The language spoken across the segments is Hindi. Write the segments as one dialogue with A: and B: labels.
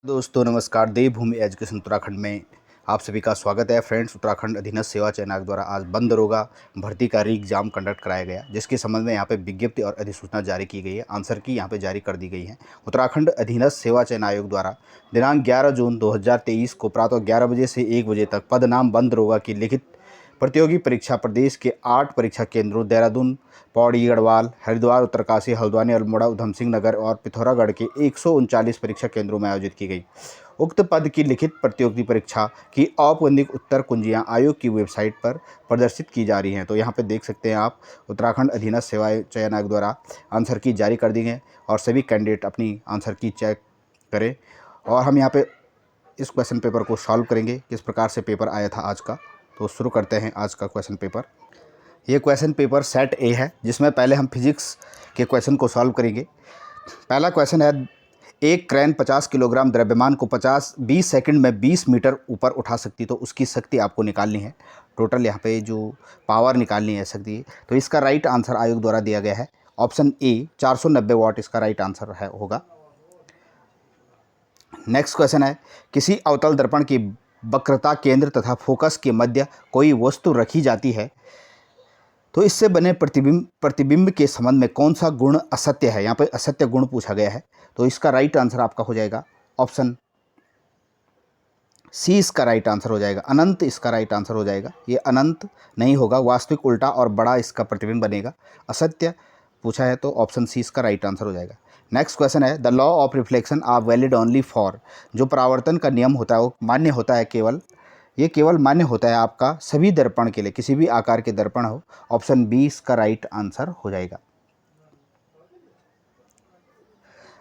A: दोस्तों नमस्कार। देवभूमि एजुकेशन उत्तराखंड में आप सभी का स्वागत है। फ्रेंड्स, उत्तराखंड अधीनस्थ सेवा चयन आयोग द्वारा आज बंद दरोगा भर्ती का री एग्जाम कंडक्ट कराया गया, जिसके संबंध में यहाँ पे विज्ञप्ति और अधिसूचना जारी की गई है। आंसर की यहाँ पे जारी कर दी गई है। उत्तराखंड अधीनस्थ सेवा चयन आयोग द्वारा दिनांक 11 जून 2023 को प्रातः 11 बजे से 1 बजे तक पद नाम बंद दरोगा की लिखित प्रतियोगी परीक्षा प्रदेश के 8 परीक्षा केंद्रों देहरादून, पौड़ी, गढ़वाल, हरिद्वार, उत्तरकाशी, हल्द्वानी, अल्मोड़ा, उधम सिंह नगर और पिथौरागढ़ के 139 परीक्षा केंद्रों में आयोजित की गई। उक्त पद की लिखित प्रतियोगी परीक्षा की औपबंधिक उत्तर कुंजियां आयोग की वेबसाइट पर प्रदर्शित की जा रही हैं। तो यहाँ पे देख सकते हैं आप, उत्तराखंड अधीनस्थ सेवा चयन आयोग द्वारा आंसर की जारी कर दी है और सभी कैंडिडेट अपनी आंसर की चेक करें। और हम यहाँ पे इस क्वेश्चन पेपर को सॉल्व करेंगे, किस प्रकार से पेपर आया था आज का। तो शुरू करते हैं आज का क्वेश्चन पेपर। ये क्वेश्चन पेपर सेट ए है, जिसमें पहले हम फिजिक्स के क्वेश्चन को सॉल्व करेंगे। पहला क्वेश्चन है, एक क्रेन 50 किलोग्राम द्रव्यमान को 20 सेकंड में 20 मीटर ऊपर उठा सकती, तो उसकी शक्ति आपको निकालनी है। टोटल यहाँ पे जो पावर निकालनी है शक्ति, तो इसका राइट आंसर आयोग द्वारा दिया गया है ऑप्शन ए 490 वाट इसका राइट आंसर है होगा। नेक्स्ट क्वेश्चन है, किसी अवतल दर्पण की वक्रता केंद्र तथा फोकस के मध्य कोई वस्तु रखी जाती है, तो इससे बने प्रतिबिंब के संबंध में कौन सा गुण असत्य है। यहाँ पे असत्य गुण पूछा गया है, तो इसका राइट आंसर आपका हो जाएगा ऑप्शन सी इसका राइट आंसर हो जाएगा। अनंत इसका राइट आंसर हो जाएगा। ये अनंत नहीं होगा, वास्तविक उल्टा और बड़ा इसका प्रतिबिंब बनेगा। असत्य पूछा है तो ऑप्शन सी इसका राइट आंसर हो जाएगा। नेक्स्ट क्वेश्चन है, the law of reflection are valid only for, जो परावर्तन का नियम होता है वो मान्य होता है केवल मान्य होता है आपका सभी दर्पण के लिए, किसी भी आकार के दर्पण हो। ऑप्शन बी इसका राइट आंसर हो जाएगा।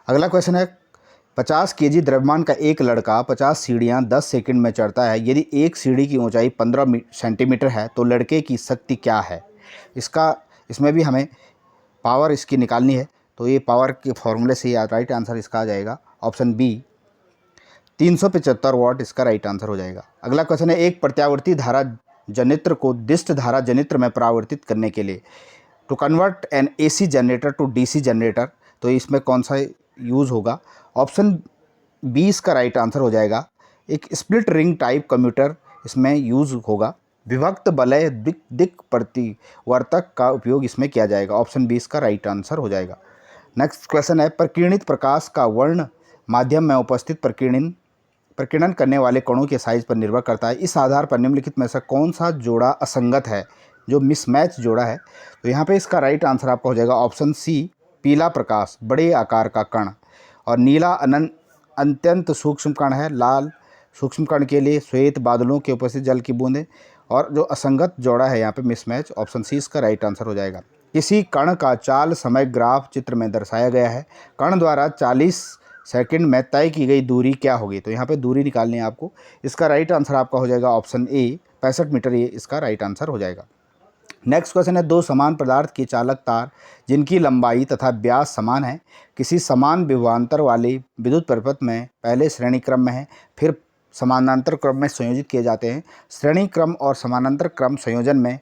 A: अगला क्वेश्चन है, 50 केजी द्रव्यमान का एक लड़का 50 सीढ़ियाँ 10 सेकंड में चढ़ता है। यदि एक सीढ़ी की ऊंचाई 15 सेंटीमीटर है तो लड़के की शक्ति क्या है। इसमें भी हमें पावर इसकी निकालनी है, तो ये पावर के फॉर्मूले से राइट आंसर इसका आ जाएगा ऑप्शन बी 375 वाट इसका राइट आंसर हो जाएगा। अगला क्वेश्चन है, एक प्रत्यावर्ती धारा जनित्र को दिष्ट धारा जनित्र में परावर्तित करने के लिए, to convert an AC generator to DC generator, तो इसमें कौन सा यूज़ होगा। ऑप्शन बी इसका राइट आंसर हो जाएगा। एक स्प्लिट रिंग टाइप कम्यूटर इसमें यूज़ होगा। विभक्त वलय दिक् प्रतिवर्तक का उपयोग इसमें किया जाएगा। ऑप्शन बी इसका राइट आंसर हो जाएगा। नेक्स्ट क्वेश्चन है, प्रकीर्णित प्रकाश का वर्ण माध्यम में उपस्थित प्रकीर्णन करने वाले कणों के साइज पर निर्भर करता है। इस आधार पर निम्नलिखित में से कौन सा जोड़ा असंगत है, जो मिसमैच जोड़ा है। तो यहाँ पे इसका राइट आंसर आपका हो जाएगा ऑप्शन सी पीला प्रकाश बड़े आकार का कण, और नीला अत्यंत सूक्ष्म कण है। लाल सूक्ष्म कण के लिए श्वेत बादलों के उपस्थित जल की बूंदें, और जो असंगत जोड़ा है यहाँ पे मिसमैच, ऑप्शन सी इसका राइट आंसर हो जाएगा। किसी कण का चाल समय ग्राफ चित्र में दर्शाया गया है। कण द्वारा 40 सेकंड में तय की गई दूरी क्या होगी। तो यहाँ पे दूरी निकालनी है आपको। इसका राइट आंसर आपका हो जाएगा ऑप्शन ए 65 मीटर, ये इसका राइट आंसर हो जाएगा। नेक्स्ट क्वेश्चन है, दो समान पदार्थ की चालक तार जिनकी लंबाई तथा व्यास समान है, किसी समान विभवांतर वाले विद्युत परिपथ में पहले श्रेणी क्रम में है, फिर समानांतर क्रम में संयोजित किए जाते हैं। श्रेणी क्रम और समानांतर क्रम संयोजन में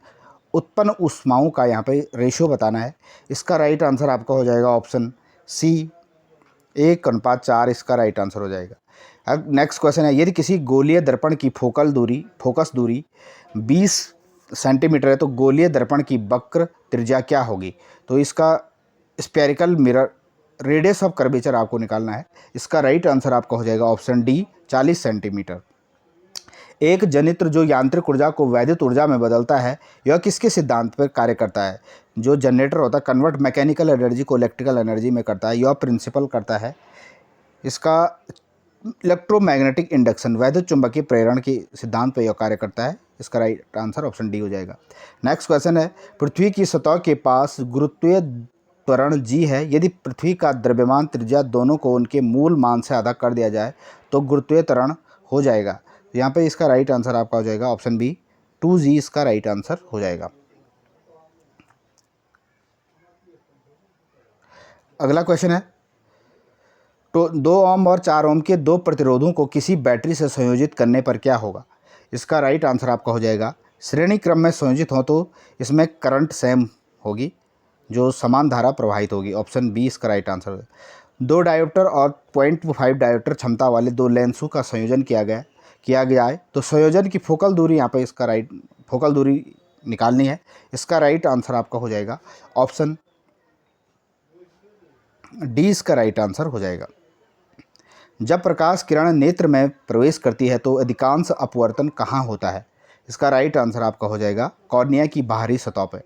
A: उत्पन्न ऊष्माओं का यहाँ पे रेशियो बताना है। इसका राइट आंसर आपका हो जाएगा ऑप्शन सी 1:4 इसका राइट आंसर हो जाएगा। अब नेक्स्ट क्वेश्चन है, यदि किसी गोलीय दर्पण की फोकस दूरी 20 सेंटीमीटर है तो गोलीय दर्पण की वक्र त्रिज्या क्या होगी। तो इसका spherical mirror radius of curvature आपको निकालना है। इसका राइट आंसर आपका हो जाएगा ऑप्शन डी 40 सेंटीमीटर। एक जनित्र जो यांत्रिक ऊर्जा को वैद्युत ऊर्जा में बदलता है, यह किसके सिद्धांत पर कार्य करता है। जो जनरेटर होता है कन्वर्ट मैकेनिकल एनर्जी को इलेक्ट्रिकल एनर्जी में करता है, यह प्रिंसिपल करता है। इसका इलेक्ट्रोमैग्नेटिक इंडक्शन वैद्युत चुंबकीय प्रेरण के सिद्धांत पर यह कार्य करता है। इसका राइट आंसर ऑप्शन डी हो जाएगा। नेक्स्ट क्वेश्चन है, पृथ्वी की सतह के पास गुरुत्वीय त्वरण जी है। यदि पृथ्वी का द्रव्यमान त्रिज्या दोनों को उनके मूल मान से आधा कर दिया जाए तो गुरुत्वीय त्वरण हो जाएगा। यहाँ पे इसका राइट आंसर आपका हो जाएगा ऑप्शन बी 2g इसका राइट आंसर हो जाएगा। अगला क्वेश्चन है, तो 2 ओम और 4 ओम के दो प्रतिरोधों को किसी बैटरी से संयोजित करने पर क्या होगा। इसका राइट आंसर आपका हो जाएगा, श्रेणी क्रम में संयोजित हो तो इसमें करंट सेम होगी, जो समान धारा प्रवाहित होगी। ऑप्शन बी इसका राइट आंसर होगा। दो डायोप्टर और 0.5 डायोप्टर क्षमता वाले दो लेंसों का संयोजन किया गया है। तो संयोजन की फोकल दूरी यहाँ पे इसका राइट फोकल दूरी निकालनी है। इसका राइट आंसर आपका हो जाएगा ऑप्शन डी, इसका राइट आंसर हो जाएगा। जब प्रकाश किरण नेत्र में प्रवेश करती है तो अधिकांश अपवर्तन कहाँ होता है? इसका राइट आंसर आपका हो जाएगा कॉर्निया की बाहरी सतह पर।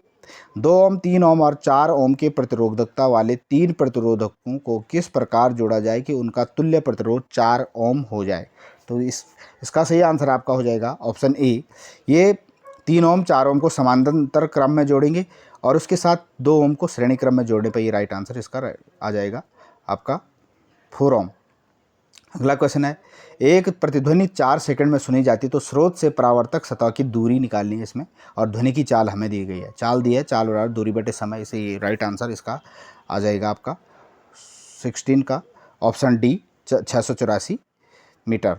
A: 2 ओम, 3 ओम और 4 ओम के प्रतिरोधकता वाले 3 प्रतिरोधकों को किस प्रकार जोड़ा जाए कि उनका तुल्य प्रतिरोध 4 ओम हो जाए? तो इसका सही आंसर आपका हो जाएगा ऑप्शन ए। ये 3 ओम 4 ओम को समानांतर क्रम में जोड़ेंगे और उसके साथ 2 ओम को श्रेणी क्रम में जोड़ने पर ये राइट आंसर इसका आ जाएगा आपका 4 ओम। अगला क्वेश्चन है, एक प्रतिध्वनि 4 सेकंड में सुनी जाती है तो स्रोत से परावर्तक सतह की दूरी निकालनी है इसमें, और ध्वनि की चाल हमें दी गई है। चाल दी है, चाल बराबर दूरी बटे समय, इसे ये राइट आंसर इसका आ जाएगा आपका 16 का ऑप्शन डी 684 मीटर।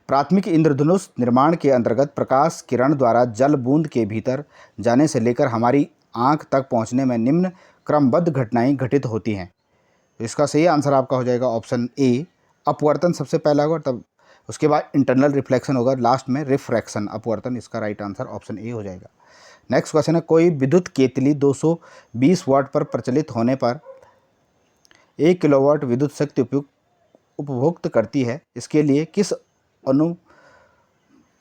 A: प्राथमिक इंद्रधनुष निर्माण के अंतर्गत प्रकाश किरण द्वारा जल बूंद के भीतर जाने से लेकर हमारी आँख तक पहुँचने में निम्न क्रमबद्ध घटनाएँ घटित होती हैं। तो इसका सही आंसर आपका हो जाएगा ऑप्शन ए। अपवर्तन सबसे पहला होगा, तब उसके बाद इंटरनल रिफ्लेक्शन होगा, लास्ट में रिफ्रैक्शन, अपवर्तन। इसका राइट आंसर ऑप्शन ए हो जाएगा। नेक्स्ट क्वेश्चन है, कोई विद्युत केतली 220 वाट पर प्रचलित होने पर 1 किलोवाट विद्युत शक्ति उपभोक्त करती है। इसके लिए किस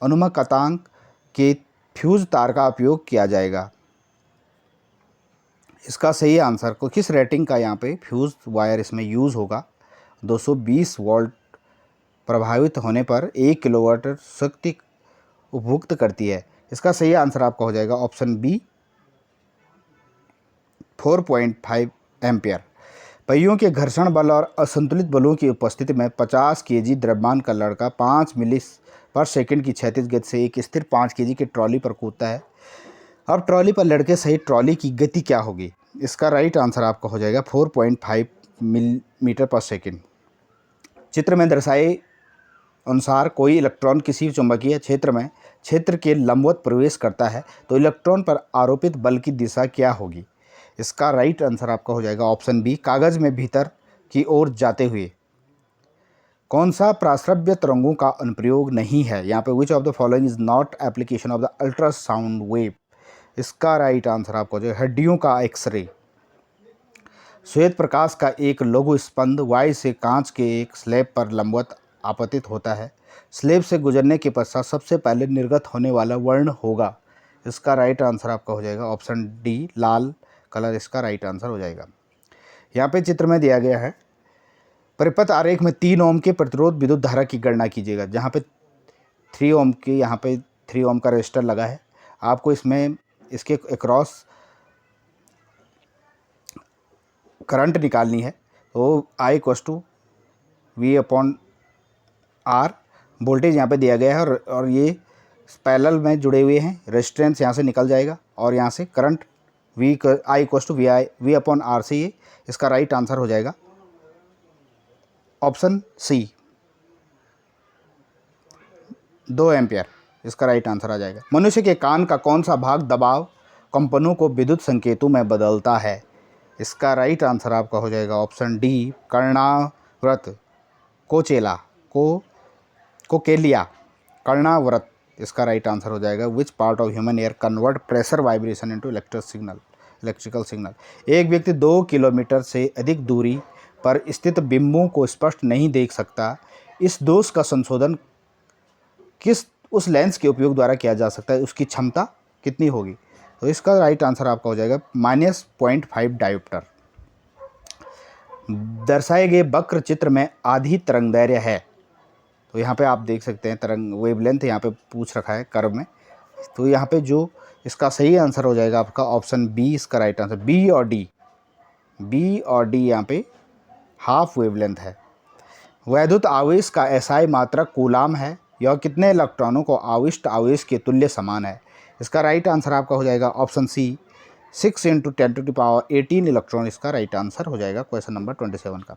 A: अनुमकतांक के फ्यूज तार का उपयोग किया जाएगा? इसका सही आंसर को किस रेटिंग का यहाँ पे फ्यूज वायर इसमें यूज़ होगा? 220 वोल्ट प्रभावित होने पर 1 किलोवाट शक्ति उपभोक्त करती है। इसका सही आंसर आपका हो जाएगा ऑप्शन बी 4.5 एम्पियर। पहियों के घर्षण बल और असंतुलित बलों की उपस्थिति में 50 केजी द्रव्यमान का लड़का 5 मिली पर सेकंड की क्षैतिज गति से एक स्थिर 5 केजी की ट्रॉली पर कूदता है। अब ट्रॉली पर लड़के सहित ट्रॉली की गति क्या होगी? इसका राइट आंसर आपका हो जाएगा 4.5 मीटर पर सेकंड। चित्र में दर्शाए अनुसार कोई इलेक्ट्रॉन किसी चुंबकीय क्षेत्र के लंबवत प्रवेश करता है तो इलेक्ट्रॉन पर आरोपित बल की दिशा क्या होगी? इसका राइट आंसर आपका हो जाएगा ऑप्शन बी, कागज में भीतर की ओर जाते हुए। कौन सा प्राश्रव्य तरंगों का अनुप्रयोग नहीं है? यहाँ पे which of the following is not application of the ultrasound wave? इसका राइट आंसर आपको हो जाएगा हड्डियों का एक्सरे। श्वेत प्रकाश का एक लघु स्पंद वायु से कांच के एक स्लैब पर लंबवत आपतित होता है। स्लैब से गुजरने के पश्चात सबसे पहले निर्गत होने वाला वर्ण होगा। इसका राइट आंसर आपका हो जाएगा ऑप्शन डी, लाल कलर। इसका राइट आंसर हो जाएगा। यहाँ पे चित्र में दिया गया है, परिपथ आरेख में 3 ओम के प्रतिरोध विद्युत धारा की गणना कीजिएगा। जहाँ पे 3 ओम की यहाँ पे 3 ओम का रजिस्टर लगा है, आपको इसमें इसके अक्रॉस करंट निकालनी है। तो I = V/R, वोल्टेज यहाँ पे दिया गया है और ये पैरेलल में जुड़े हुए हैं। रेजिस्टेंस यहाँ से निकल जाएगा और यहाँ से करंट I = V/R से ये इसका राइट आंसर हो जाएगा ऑप्शन सी 2 एम्पियर। इसका राइट आंसर आ जाएगा। मनुष्य के कान का कौन सा भाग दबाव कंपनों को विद्युत संकेतों में बदलता है? इसका राइट आंसर आपका हो जाएगा ऑप्शन डी, कर्णावृत, कोचेला, कोकेलिया, कर्णावृत। इसका राइट आंसर हो जाएगा। Which part of human air convert pressure vibration into electrical signal? एक व्यक्ति 2 किलोमीटर से अधिक दूरी पर स्थित बिंबों को स्पष्ट नहीं देख सकता। इस दोष का संशोधन किस उस लेंस के उपयोग द्वारा किया जा सकता है? उसकी क्षमता कितनी होगी? तो इसका राइट आंसर आपका हो जाएगा -0.5 डायोप्टर। दर्शाए गए वक्र चित्र में आधी तरंगदैर्घ्य है। तो यहाँ पे आप देख सकते हैं तरंग वेवलेंथ यहाँ पे पूछ रखा है कर्व में। तो यहाँ पे जो इसका सही आंसर हो जाएगा आपका ऑप्शन बी, इसका राइट आंसर। बी और डी यहाँ पे हाफ वेवलेंथ है। वैद्युत आवेश का एसआई मात्रक कूलाम है। यह कितने इलेक्ट्रॉनों को आविष्ट आवेश के तुल्य समान है? इसका राइट आंसर आपका हो जाएगा ऑप्शन सी 6 × 10⁻18 इलेक्ट्रॉन। इसका राइट आंसर हो जाएगा क्वेश्चन नंबर 27 का।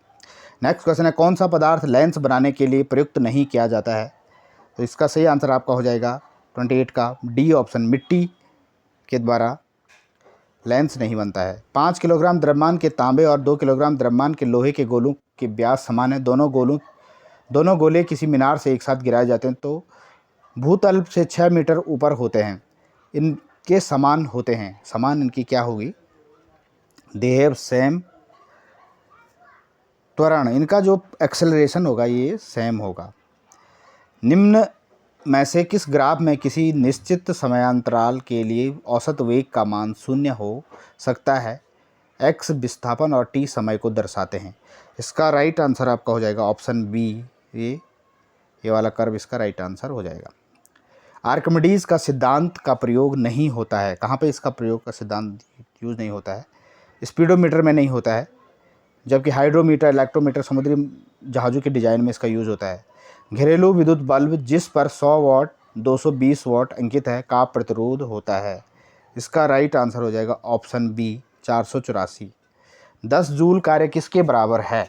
A: नेक्स्ट क्वेश्चन है, कौन सा पदार्थ लेंस बनाने के लिए प्रयुक्त नहीं किया जाता है? तो इसका सही आंसर आपका हो जाएगा 28 का डी ऑप्शन, मिट्टी के द्वारा लेंस नहीं बनता है। 5 किलोग्राम द्रव्यमान के तांबे और 2 किलोग्राम द्रव्यमान के लोहे के गोलों के व्यास समान है, दोनों गोले किसी मीनार से एक साथ गिराए जाते हैं तो भूतल से 6 मीटर ऊपर होते हैं, इनके समान होते हैं, समान इनकी क्या होगी, दे हैव सेम त्वरण, इनका जो एक्सेलरेशन होगा ये सेम होगा। निम्न में से किस ग्राफ में किसी निश्चित समयांतराल के लिए औसत वेग का मान 0 हो सकता है? x विस्थापन और t समय को दर्शाते हैं। इसका राइट आंसर आपका हो जाएगा ऑप्शन बी, ये वाला कर्व इसका राइट आंसर हो जाएगा। आर्किमिडीज का सिद्धांत का प्रयोग नहीं होता है, कहाँ पे इसका प्रयोग का सिद्धांत यूज़ नहीं होता है? स्पीडोमीटर में नहीं होता है, जबकि हाइड्रोमीटर, इलेक्ट्रोमीटर समुद्री जहाज़ों के डिज़ाइन में इसका यूज़ होता है। घरेलू विद्युत बल्ब जिस पर 100 वाट 220 वाट अंकित है का प्रतिरोध होता है? इसका राइट आंसर हो जाएगा ऑप्शन बी 484। 10 जूल कार्य किसके बराबर है?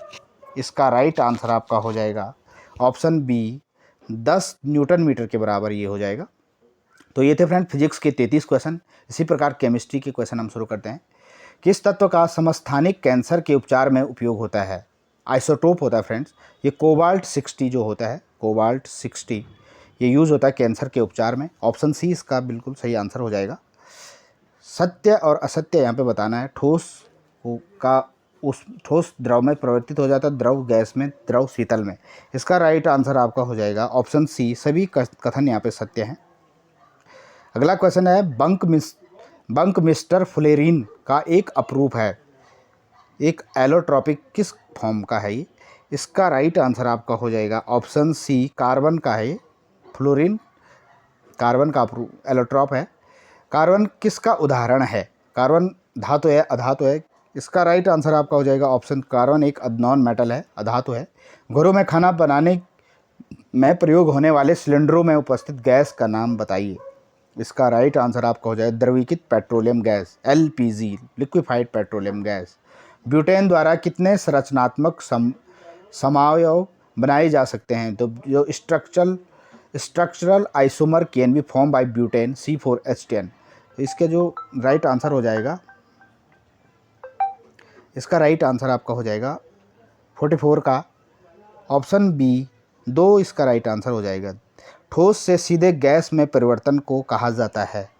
A: इसका राइट आंसर आपका हो जाएगा ऑप्शन बी 10 न्यूटन मीटर के बराबर ये हो जाएगा। तो ये थे फ्रेंड फिजिक्स के 33 क्वेश्चन। इसी प्रकार केमिस्ट्री के क्वेश्चन हम शुरू करते हैं। किस तत्व का समस्थानिक कैंसर के उपचार में उपयोग होता है? आइसोटोप होता है फ्रेंड्स, ये कोबाल्ट 60 जो होता है, कोबाल्ट 60 ये यूज़ होता है कैंसर के उपचार में। ऑप्शन सी इसका बिल्कुल सही आंसर हो जाएगा। सत्य और असत्य यहाँ पे बताना है। ठोस द्रव में परिवर्तित हो जाता है, द्रव गैस में, द्रव शीतल में। इसका राइट आंसर आपका हो जाएगा ऑप्शन सी, सभी कथन यहाँ पे सत्य हैं। अगला क्वेश्चन है बंक मिस्टर फ्लोरीन का एक अपरूप है, एक एलोट्रॉपिक किस फॉर्म का है ये? इसका राइट आंसर आपका हो जाएगा ऑप्शन सी, कार्बन का है ये। फ्लोरीन कार्बन का एलोट्रॉप है। कार्बन किसका उदाहरण है? कार्बन धातु है, अधातु है? इसका राइट आंसर आपका हो जाएगा ऑप्शन, कार्बन एक नॉन मेटल है, अधातु है। घरों में खाना बनाने में प्रयोग होने वाले सिलेंडरों में उपस्थित गैस का नाम बताइए। इसका राइट आंसर आपका हो जाएगा द्रवीकृत petroleum gas, LPG, liquefied petroleum gas. Butane द्वारा कितने संरचनात्मक समावयव बनाए जा सकते हैं? तो जो structural isomer can be form by butane C4H10। इसके जो राइट आंसर हो जाएगा, इसका राइट आंसर आपका हो जाएगा 44 का ऑप्शन बी 2 इसका राइट आंसर हो जाएगा। ठोस से सीधे गैस में परिवर्तन को कहा जाता है?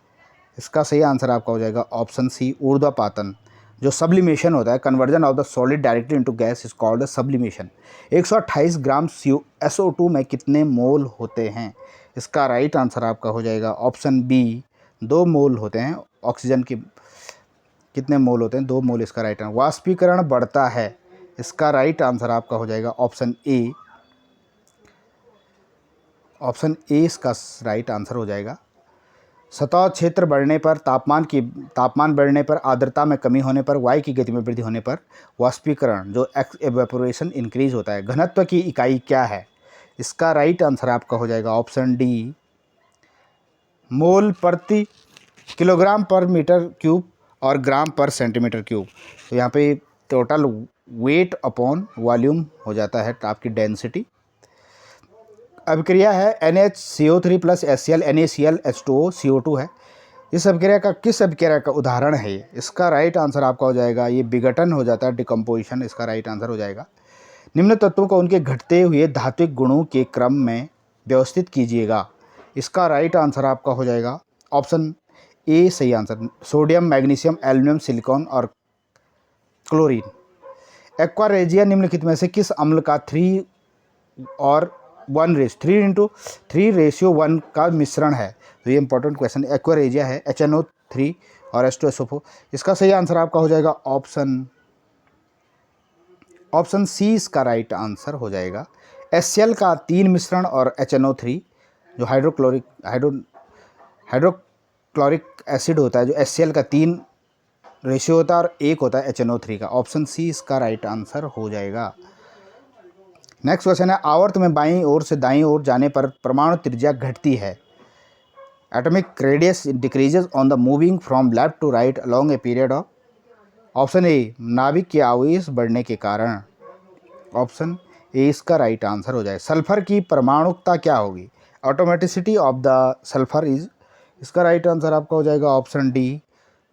A: इसका सही आंसर आपका हो जाएगा ऑप्शन सी, ऊर्ध्वपातन। जो सब्लिमेशन होता है, conversion of the solid directly into gas is called sublimation. 128 gram SO2 में कितने मोल होते हैं? इसका राइट आंसर आपका हो जाएगा ऑप्शन बी, 2 मोल होते हैं। ऑक्सीजन के कितने मोल होते हैं? 2 मोल इसका राइट आंसर। वाष्पीकरण बढ़ता है, इसका राइट आंसर आपका हो जाएगा ऑप्शन ए, ऑप्शन ए इसका राइट आंसर हो जाएगा। सतह क्षेत्र बढ़ने पर, तापमान बढ़ने पर, आर्द्रता में कमी होने पर, वायु की गति में वृद्धि होने पर वाष्पीकरण जो एवेपोरेशन इंक्रीज होता है। घनत्व की इकाई क्या है? इसका राइट आंसर आपका हो जाएगा ऑप्शन डी, मोल प्रति किलोग्राम पर मीटर क्यूब और ग्राम पर सेंटीमीटर क्यूब। तो यहाँ पे टोटल वेट अपॉन वॉल्यूम हो जाता है आपकी डेंसिटी। अभिक्रिया है NaCO3 plus HCl NaCl H2O CO2 है। इस अभिक्रिया का किस अभिक्रिया का उदाहरण है ये? इसका राइट आंसर आपका हो जाएगा, ये विघटन हो जाता है, डिकम्पोजिशन, इसका राइट आंसर हो जाएगा। निम्न तत्वों को उनके घटते हुए धात्विक गुणों के क्रम में व्यवस्थित कीजिएगा। इसका राइट आंसर आपका हो जाएगा ऑप्शन ए सही answer, sodium, magnesium, aluminium, silicon और क्लोरीन। एक्वा रेजिया निम्नलिखित में से किस अम्ल का 3 और 3:3:1 का मिश्रण है? तो ये इंपॉर्टेंट क्वेश्चन। एक्वा रेजिया है HNO3 और H2SO4। इसका सही आंसर आपका हो जाएगा ऑप्शन सी इसका राइट आंसर हो जाएगा। HCl का 3 मिश्रण और HNO3 जो हाइड्रोक्लोरिक एसिड होता है, जो HCl का 3 रेशियो होता है और 1 होता है HNO3 का। ऑप्शन सी इसका राइट आंसर हो जाएगा। नेक्स्ट क्वेश्चन है, आवर्त में बाईं ओर से दाईं ओर जाने पर परमाणु त्रिज्या घटती है। Atomic radius decreases on the moving from left to right along a period of. Option A, नाभिक के आवेश बढ़ने के कारण। ऑप्शन ए इसका राइट आंसर हो जाए। सल्फर की परमाणुकता क्या होगी? Automaticity of the sulphur is. इसका राइट आंसर आपका हो जाएगा ऑप्शन डी,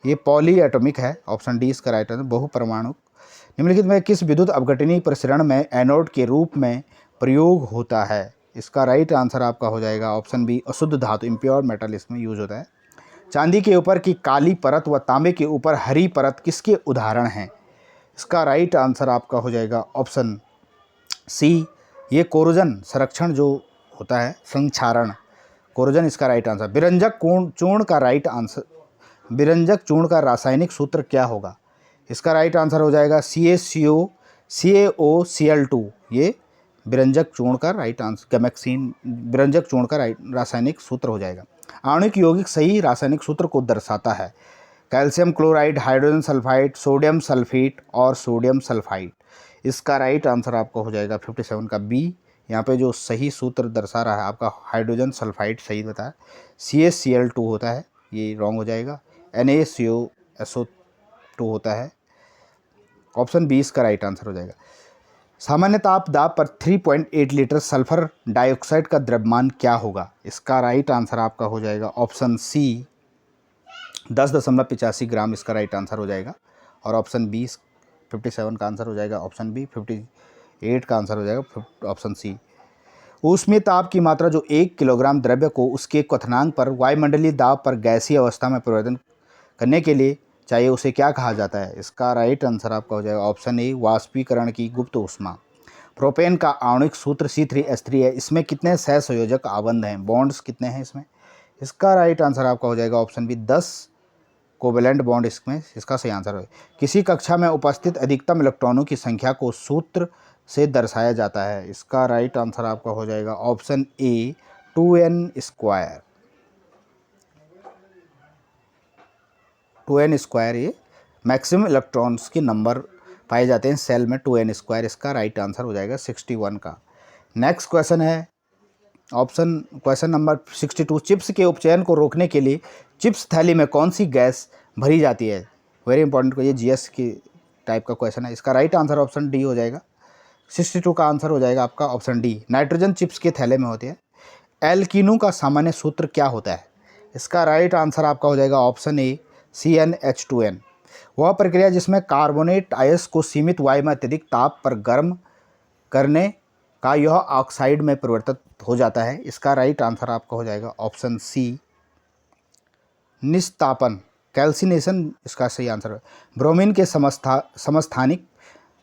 A: ये पॉली एटॉमिक है। ऑप्शन डी इसका राइट आंसर, बहुपरमाणुक। निम्नलिखित में किस विद्युत अपघटनीय प्रसरण में एनोड के रूप में प्रयोग होता है? इसका राइट आंसर आपका हो जाएगा ऑप्शन बी, अशुद्ध धातु, इम्प्योर मेटल इसमें यूज होता है। चांदी के ऊपर की काली परत व तांबे के ऊपर हरी परत किसके उदाहरण हैं? इसका राइट आंसर आपका हो जाएगा ऑप्शन सी, ये कोरोजन संरक्षण जो होता है, संक्षारण, कोरोजन इसका राइट आंसर। चूर्ण का राइट आंसर, विरंजक चूर्ण का रासायनिक सूत्र क्या होगा? इसका राइट आंसर हो जाएगा CaCO ये विरंजक चूर्ण का राइट आंसर, गैमेक्सिन विरंजक चूर्ण का रासायनिक सूत्र हो जाएगा। आणविक यौगिक सही रासायनिक सूत्र को दर्शाता है। Calcium chloride, hydrogen sulphide, sodium sulphate और सोडियम सल्फाइड। इसका राइट आंसर आपको हो जाएगा 57 का बी। यहाँ पे जो सही सूत्र दर्शा रहा है आपका हाइड्रोजन सल्फाइड सही बताया। CaCl2 होता है, ये रॉन्ग हो जाएगा। NaCO2 होता है, ऑप्शन बी इसका राइट आंसर हो जाएगा। सामान्य ताप दाब पर 3.8 लीटर सल्फर डाइऑक्साइड का द्रव्यमान क्या होगा? इसका राइट आंसर आपका हो जाएगा ऑप्शन सी, 10.85 ग्राम इसका राइट आंसर हो जाएगा। और ऑप्शन बी 57 का आंसर हो जाएगा, ऑप्शन बी 58 का आंसर हो जाएगा, ऑप्शन सी। ऊष्मीय ताप की मात्रा जो 1 किलोग्राम द्रव्य को उसके क्वथनांक पर वायुमंडलीय दाब पर गैसीय अवस्था में परिवर्तन करने के लिए चाहिए, उसे क्या कहा जाता है? इसका राइट आंसर आपका हो जाएगा ऑप्शन ए, वाष्पीकरण की गुप्त ऊष्मा। प्रोपेन का आणविक सूत्र C3H3 है, इसमें कितने सहसंयोजक आबंध हैं, बॉन्ड्स कितने हैं इसमें? इसका राइट आंसर आपका हो जाएगा ऑप्शन बी, 10 कोवेलेंट बॉन्ड इसमें इसका सही आंसर है। किसी कक्षा में उपस्थित अधिकतम इलेक्ट्रॉनों की संख्या को सूत्र से दर्शाया जाता है? इसका राइट आंसर आपका हो जाएगा ऑप्शन ए, 2n²। 2n², ये मैक्सिमम इलेक्ट्रॉन्स के नंबर पाए जाते हैं सेल में, 2n²। इसका राइट आंसर हो जाएगा 61 का। नेक्स्ट क्वेश्चन है क्वेश्चन नंबर 62। चिप्स के उपचयन को रोकने के लिए चिप्स थैली में कौन सी गैस भरी जाती है? वेरी इंपॉर्टेंट, को ये GS की टाइप का क्वेश्चन है। इसका राइट आंसर ऑप्शन डी हो जाएगा। 62 का आंसर हो जाएगा आपका ऑप्शन डी, नाइट्रोजन चिप्स के थैले में होते हैं। एल्कीनों का सामान्य सूत्र क्या होता है? इसका राइट आंसर आपका हो जाएगा ऑप्शन ए, CnH2n। वह प्रक्रिया जिसमें कार्बोनेट आयस को सीमित वायु में अत्यधिक ताप पर गर्म करने का यह ऑक्साइड में परिवर्तित हो जाता है। इसका राइट आंसर आपका हो जाएगा ऑप्शन सी, निस्तापन, कैल्सिनेशन इसका सही आंसर है। ब्रोमीन के समस्थानिक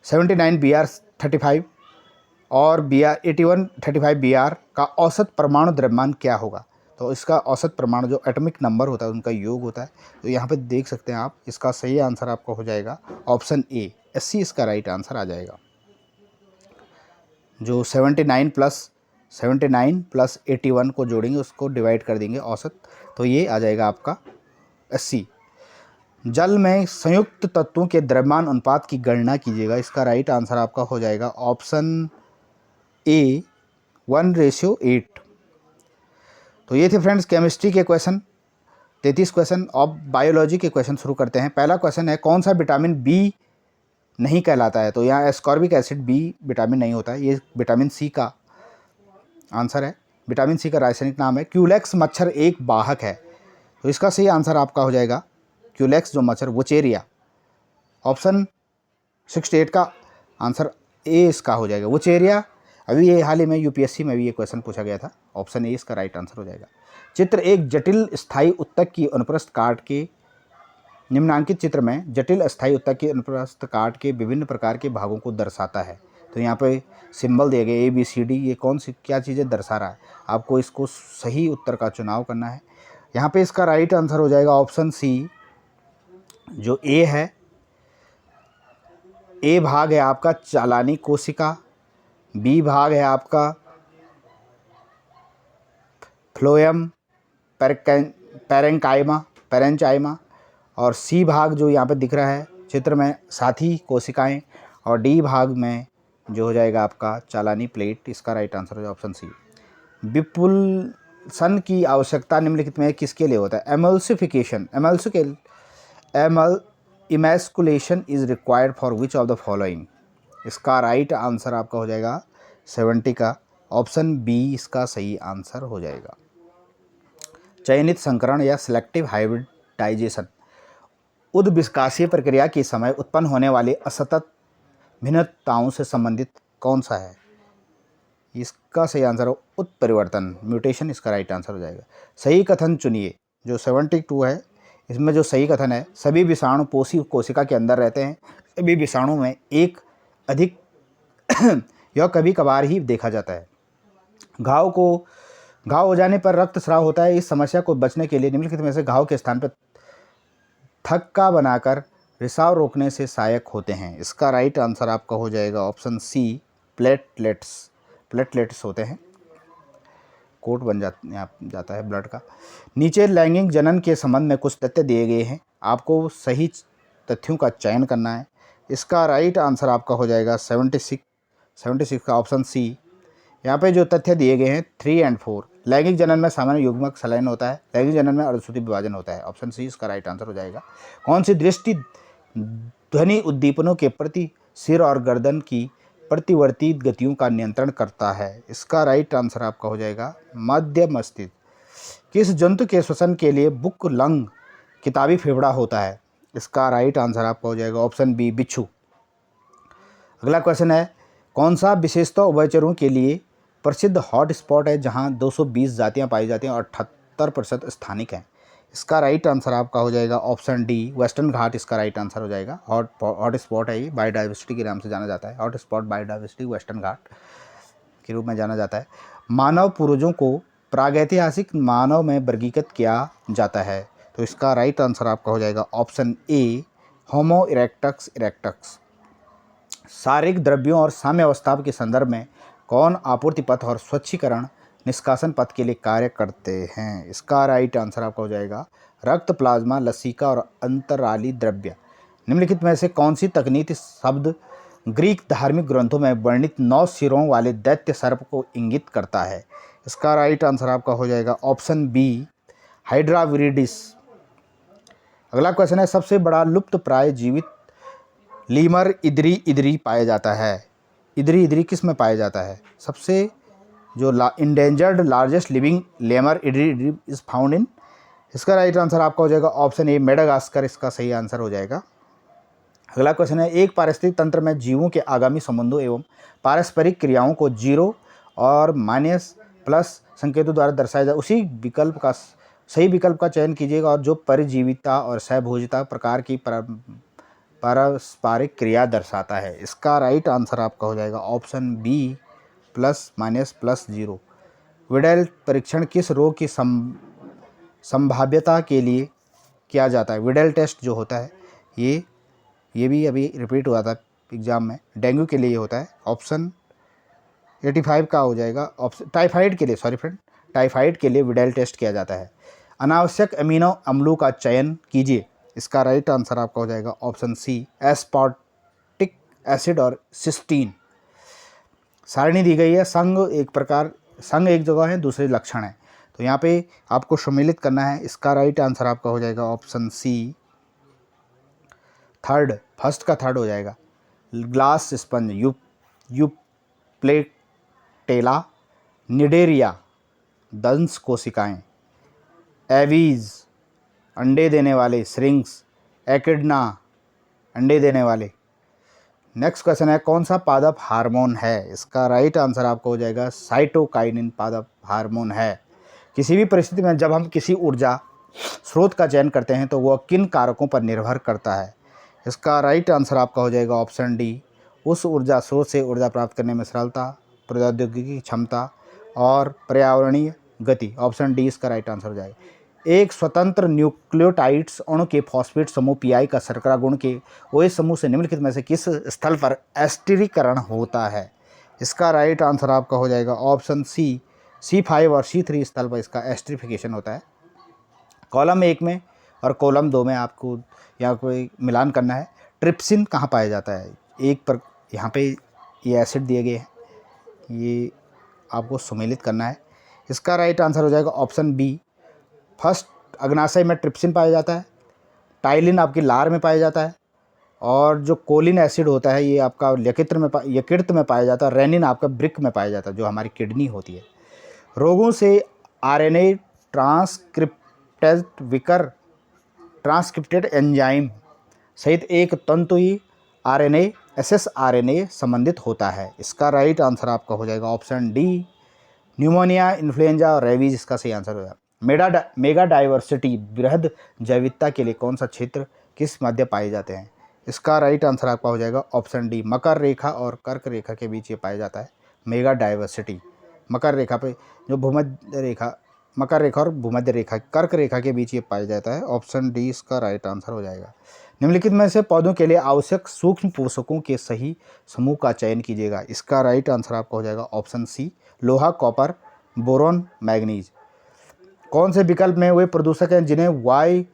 A: 79 Br35 और Br81 35 Br का औसत परमाणु द्रव्यमान क्या होगा? तो इसका औसत परमाणु जो एटॉमिक नंबर होता है उनका योग होता है। तो यहाँ पे देख सकते हैं आप, इसका सही आंसर आपका हो जाएगा ऑप्शन ए, 80 इसका राइट आंसर आ जाएगा। जो 79 प्लस 81 को जोड़ेंगे, उसको डिवाइड कर देंगे औसत, तो ये आ जाएगा आपका 80। जल में संयुक्त तत्वों के द्रव्यमान अनुपात की गणना कीजिएगा। इसका राइट आंसर आपका हो जाएगा ऑप्शन ए, 1:8। तो ये थे फ्रेंड्स केमिस्ट्री के क्वेश्चन, 33 क्वेश्चन। अब बायोलॉजी के क्वेश्चन शुरू करते हैं। पहला क्वेश्चन है, कौन सा विटामिन बी नहीं कहलाता है? तो यहाँ एस्कॉर्बिक एसिड बी विटामिन नहीं होता है, ये विटामिन सी का आंसर है। विटामिन सी का रासायनिक नाम है। क्यूलेक्स मच्छर एक वाहक है, तो इसका सही आंसर आपका हो जाएगा क्यूलेक्स जो मच्छर, वुचेरिया। ऑप्शन 68 का आंसर ए इसका हो जाएगा, वुचेरिया। अभी ये हाल ही में UPSC में भी ये क्वेश्चन पूछा गया था, ऑप्शन ए इसका राइट आंसर हो जाएगा। चित्र एक जटिल स्थायी उत्तक की अनुप्रस्थ काट के, निम्नांकित चित्र में जटिल स्थायी उत्तक की अनुप्रस्थ काट के विभिन्न प्रकार के भागों को दर्शाता है। तो यहाँ पे सिंबल दिए गए ABCD, ये कौन सी क्या चीज़ें दर्शा रहा है? आपको इसको सही उत्तर का चुनाव करना है। यहाँ पे इसका राइट आंसर हो जाएगा ऑप्शन सी, जो ए है। ए भाग है आपका चालानी कोशिका, बी भाग है आपका फ्लोएम पैरेंकाइमा, और सी भाग जो यहाँ पे दिख रहा है चित्र में, साथी कोशिकाएं, और डी भाग में जो हो जाएगा आपका चालानी प्लेट। इसका राइट आंसर है ऑप्शन सी। विपुलसन की आवश्यकता निम्नलिखित में किसके लिए होता है? Emulsification, emasculation is required for which of the following? इसका राइट आंसर आपका हो जाएगा 70 का, ऑप्शन बी इसका सही आंसर हो जाएगा। चयनित संकरण या सिलेक्टिव हाइब्रिडाइजेशन उद्विकासीय प्रक्रिया के समय उत्पन्न होने वाले असतत भिन्नताओं से संबंधित कौन सा है? इसका सही आंसर हो उत्परिवर्तन, म्यूटेशन इसका राइट आंसर हो जाएगा। सही कथन चुनिए। जो 72 है इसमें जो सही कथन है, सभी विषाणु पोषी कोशिका के अंदर रहते हैं। सभी विषाणु में एक अधिक यह कभी कभार ही देखा जाता है। घाव हो जाने पर रक्तस्राव होता है। इस समस्या को बचने के लिए निम्नलिखित में से घाव के स्थान पर थक्का बनाकर रिसाव रोकने से सहायक होते हैं। इसका राइट आंसर आपका हो जाएगा ऑप्शन सी, प्लेटलेट्स। प्लेटलेट्स होते हैं, कोट बन जाता है ब्लड का। नीचे लैंगिक जनन के संबंध में कुछ तथ्य दिए गए हैं, आपको सही तथ्यों का चयन करना है। इसका राइट आंसर आपका हो जाएगा 76 का ऑप्शन सी। यहाँ पे जो तथ्य दिए गए हैं 3 और 4, लैंगिक जनन में सामान्य युग्मक संलयन होता है, लैंगिक जनन में अर्धसूत्रीय विभाजन होता है। ऑप्शन सी इसका राइट आंसर हो जाएगा। कौन सी दृष्टि ध्वनि उद्दीपनों के प्रति सिर और गर्दन की प्रतिवर्ती गतियों का नियंत्रण करता है? इसका राइट आंसर आपका हो जाएगा मध्य मस्तिष्क। किस जंतु के श्वसन के लिए बुक लंग किताबी फेफड़ा होता है? इसका राइट आंसर आपका हो जाएगा ऑप्शन बी, बिच्छू। अगला क्वेश्चन है, कौन सा विशेषता उभयचरों के लिए प्रसिद्ध हॉट स्पॉट है जहां 220 जातियां पाई जाती हैं और 78% स्थानिक हैं? इसका राइट आंसर आपका हो जाएगा ऑप्शन डी, वेस्टर्न घाट इसका राइट आंसर हो जाएगा। हॉट स्पॉट है ये, बायोडाइवर्सिटी के नाम से जाना जाता है। हॉट स्पॉट बायोडाइवर्सिटी वेस्टर्न घाट के रूप में जाना जाता है। मानव पूर्वजों को प्रागैतिहासिक मानव में वर्गीकृत किया जाता है, तो इसका राइट आंसर आपका हो जाएगा option A, homo erectus erectus. शारीरिक द्रव्यों और साम्यावस्था के संदर्भ में कौन आपूर्ति पथ और स्वच्छीकरण निष्कासन पथ के लिए कार्य करते हैं? इसका राइट आंसर आपका हो जाएगा रक्त, प्लाज्मा, लसिका और अंतराली द्रव्य। निम्नलिखित में से कौन सी तकनीक शब्द ग्रीक धार्मिक ग्रंथों में वर्णित 9 सिरों वाले दैत्य सर्प को इंगित करता है? इसका राइट आंसर आपका हो जाएगा ऑप्शन बी, हाइड्रा विरिडिस। अगला क्वेश्चन है, सबसे बड़ा लुप्त प्राय जीवित लीमर इदरी पाया जाता है? इदरी किस में पाया जाता है? सबसे जो endangered largest living lemur indri is found in? इसका राइट आंसर आपका हो जाएगा ऑप्शन ए, मेडागास्कर इसका सही आंसर हो जाएगा। अगला क्वेश्चन है, एक पारिस्थितिक तंत्र में जीवों के आगामी संबंधों एवं पारस्परिक क्रियाओं को 0 और -+ संकेतों द्वारा दर्शाया जाए, उसी विकल्प का सही विकल्प का चयन कीजिएगा और जो परिजीविता और सहभोजिता प्रकार की पारस्परिक क्रिया दर्शाता है। इसका राइट आंसर आपका हो जाएगा ऑप्शन बी, +-+0। विडेल परीक्षण किस रोग की संभाव्यता के लिए किया जाता है? विडेल टेस्ट जो होता है ये भी अभी रिपीट हुआ था एग्जाम में, डेंगू के लिए होता है। ऑप्शन 85 का हो जाएगा ऑप्शन, टाइफाइड के लिए, सॉरी फ्रेंड, टाइफाइड के लिए विडेल टेस्ट किया जाता है। अनावश्यक अमीनो अम्लों का चयन कीजिए। इसका राइट आंसर आपका हो जाएगा ऑप्शन सी, एस्पार्टिक एसिड और सिस्टीन। सारणी दी गई है, संघ एक जगह है, दूसरे लक्षण है, तो यहाँ पे आपको सम्मिलित करना है। इसका राइट आंसर आपका हो जाएगा ऑप्शन सी, फर्स्ट का थर्ड हो जाएगा। ग्लास स्पंज, यूप्लेटेला, निडेरिया दंश कोशिकाएं, एवीज अंडे देने वाले श्रिंक्स, एकिडना अंडे देने वाले। नेक्स्ट क्वेश्चन है, कौन सा पादप हार्मोन है? इसका राइट आंसर आपको हो जाएगा साइटोकाइनिन पादप हार्मोन है। किसी भी परिस्थिति में जब हम किसी ऊर्जा स्रोत का चयन करते हैं तो वह किन कारकों पर निर्भर करता है? इसका राइट आंसर आपका हो जाएगा ऑप्शन डी, उस ऊर्जा स्रोत से ऊर्जा प्राप्त करने में सरलता, प्रौद्योगिकी क्षमता और पर्यावरणीय गति। ऑप्शन डी इसका राइट आंसर हो जाएगा। एक स्वतंत्र न्यूक्लियोटाइड्स अणु के फॉस्फेट समूह पीआई का शर्करा गुण के OH समूह से निम्नलिखित में से किस स्थल पर एस्टरीकरण होता है? इसका राइट आंसर आपका हो जाएगा ऑप्शन सी, C5 और C3 स्थल पर इसका एस्टरीफिकेशन होता है। कॉलम 1 में और कॉलम 2 में आपको यहाँ कोई मिलान करना है। ट्रिप्सिन कहाँ पाया जाता है? एक पर यहाँ पे ये एसिड दिए गए हैं, ये आपको सम्मिलित करना है। इसका राइट आंसर हो जाएगा ऑप्शन बी, फर्स्ट अग्नाशय में ट्रिप्सिन पाया जाता है, टाइलिन आपकी लार में पाया जाता है, और जो कोलिन एसिड होता है ये आपका यकृत में पाया जाता है, रेनिन आपका वृक्क में पाया जाता है जो हमारी किडनी होती है। रोगों से RNA ट्रांसक्रिप्टेड एंजाइम सहित एक तंतुई RNA SSRNA संबंधित होता है? इसका राइट आंसर आपका हो जाएगा ऑप्शन डी, न्यूमोनिया, इन्फ्लुएंजा और रेबीज इसका सही आंसर हो जाएगा। मेगा डाइवर्सिटी, बृहद जैविकता के लिए कौन सा क्षेत्र किस मध्य पाए जाते हैं? इसका राइट आंसर आपका हो जाएगा ऑप्शन डी, मकर रेखा और कर्क रेखा के बीच ये पाया जाता है मेगा डाइवर्सिटी। मकर रेखा पे जो भूमध्य रेखा, मकर रेखा और भूमध्य रेखा, कर्क रेखा के बीच ये पाया जाता है। ऑप्शन डी इसका राइट आंसर हो जाएगा। निम्नलिखित में से पौधों के लिए आवश्यक सूक्ष्म पोषकों के सही समूह का चयन कीजिएगा। इसका राइट आंसर आपका हो जाएगा ऑप्शन सी, लोहा, कॉपर, बोरॉन, मैग्नीज। कौन से विकल्प में वे प्रदूषक हैं जिन्हें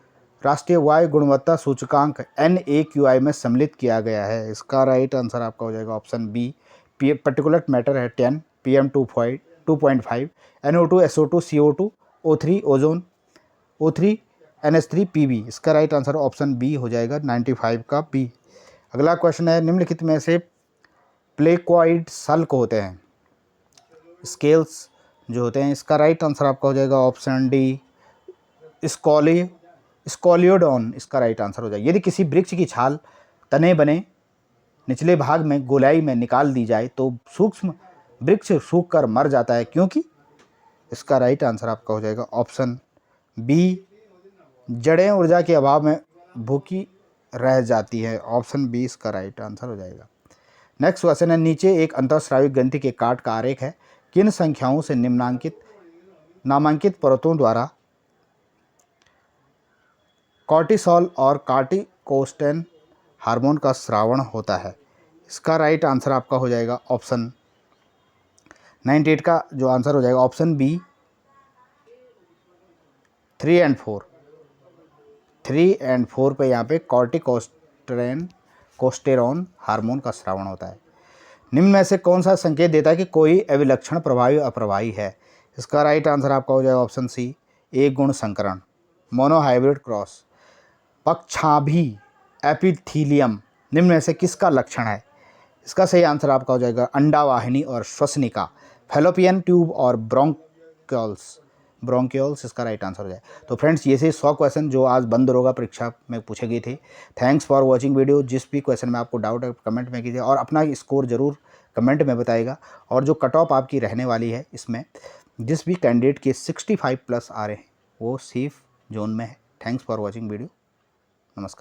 A: राष्ट्रीय वायु गुणवत्ता सूचकांक NAQI में सम्मिलित किया गया है? इसका राइट आंसर आपका हो जाएगा ऑप्शन बी, पर्टिकुलर मैटर है 10, PM2.5, NO2, SO2, CO2, O3, ozone, O3, NH3, PB। इसका राइट आंसर ऑप्शन बी हो जाएगा 95 का बी। अगला क्वेश्चन है, निम्नलिखित में से प्लेक्वाइड सल्क होते हैं, स्केल्स जो होते हैं, इसका राइट आंसर आपका हो जाएगा ऑप्शन डी, स्कॉलियोडॉन इसका राइट आंसर हो जाएगा। यदि किसी वृक्ष की छाल तने बने निचले भाग में गोलाई में निकाल दी जाए तो सूक्ष्म वृक्ष सूख कर मर जाता है, क्योंकि? इसका राइट आंसर आपका हो जाएगा ऑप्शन बी, जड़ें ऊर्जा के अभाव में भूखी रह जाती है। ऑप्शन बी इसका राइट आंसर हो जाएगा। नेक्स्ट क्वेश्चन है, नीचे एक अंतःस्रावी ग्रंथि के काट का आरेख है, किन संख्याओं से नामांकित परतों द्वारा कॉर्टिसोल और कॉर्टिकोस्टेन हार्मोन का स्रावण होता है? इसका राइट आंसर आपका हो जाएगा ऑप्शन 98 का जो आंसर हो जाएगा ऑप्शन बी, 3 और 4। 3 और 4 पे यहाँ पे कॉर्टिकोस्टेरॉन हार्मोन का स्रावण होता है। निम्न में से कौन सा संकेत देता है कि कोई अभिलक्षण प्रभावी अप्रभावी है? इसका राइट आंसर आपका हो जाएगा ऑप्शन सी, एक गुण संकरण, मोनोहाइब्रिड क्रॉस, पक्षाभि एपिथीलियम निम्न में से किसका लक्षण है? इसका सही आंसर आपका हो जाएगा अंडावाहिनी और श्वसनिका, फैलोपियन ट्यूब और ब्रोंकियोल्स इसका राइट आंसर हो जाए। तो फ्रेंड्स, ये से 100 क्वेश्चन जो आज बंद दरोगा परीक्षा में पूछे गए थे। Thanks for watching video. जिस भी क्वेश्चन में आपको डाउट है कमेंट में कीजिए और अपना स्कोर ज़रूर कमेंट में बताइएगा। और जो कट ऑफ आपकी रहने वाली है, इसमें जिस भी कैंडिडेट के 65 प्लस आ रहे हैं वो सेफ जोन में है। Thanks for watching video. नमस्कार।